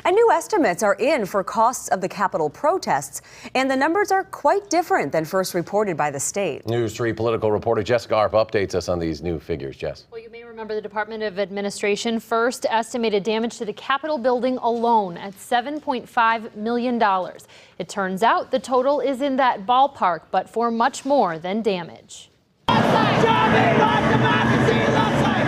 And new estimates are in for costs of the Capitol protests, and the numbers are quite different than first reported by the state. News 3 political reporter Jessica Arp updates us on these new figures. Jess. Well, you may remember the Department of Administration first estimated damage to the Capitol building alone at $7.5 million. It turns out the total is in that ballpark, but for much more than damage.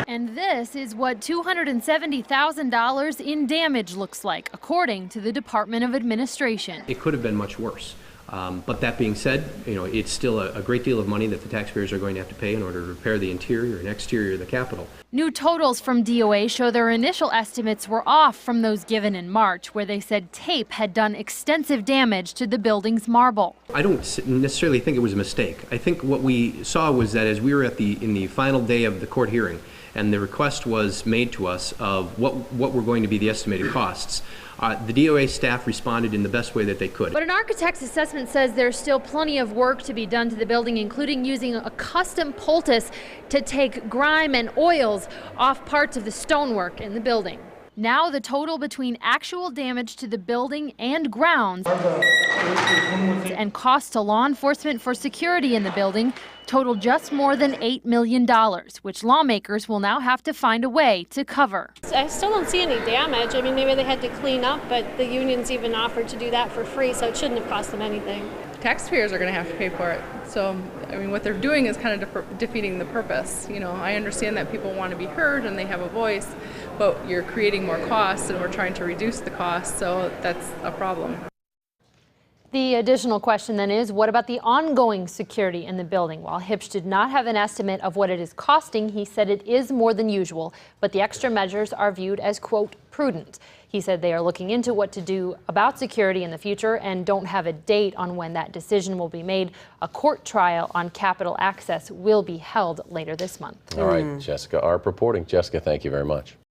And this is what $270,000 in damage looks like, according to the Department of Administration. It could have been much worse. But that being said, it's still a great deal of money that the taxpayers are going to have to pay in order to repair the interior and exterior of the Capitol. New totals from DOA show their initial estimates were off from those given in March, where they said tape had done extensive damage to the building's marble. I don't necessarily think it was a mistake. I think what we saw was that as we were in the final day of the court hearing, and the request was made to us of what were going to be the estimated costs, the DOA staff responded in the best way that they could. But an architect's assessment says there's still plenty of work to be done to the building, including using a custom poultice to take grime and oils off parts of the stonework in the building. Now the total between actual damage to the building and grounds and costs to law enforcement for security in the building total just more than $8 million, which lawmakers will now have to find a way to cover. I still don't see any damage. I mean, maybe they had to clean up, but the unions even offered to do that for free, so it shouldn't have cost them anything. Taxpayers are going to have to pay for it. So, I mean, what they're doing is kind of defeating the purpose. I understand that people want to be heard and they have a voice, but you're creating more costs and we're trying to reduce the costs, so that's a problem. The additional question then is, what about the ongoing security in the building? While Hipsch did not have an estimate of what it is costing, he said it is more than usual, but the extra measures are viewed as, quote, prudent. He said they are looking into what to do about security in the future and don't have a date on when that decision will be made. A court trial on Capitol access will be held later this month. All right, Jessica Arp reporting. Jessica, thank you very much.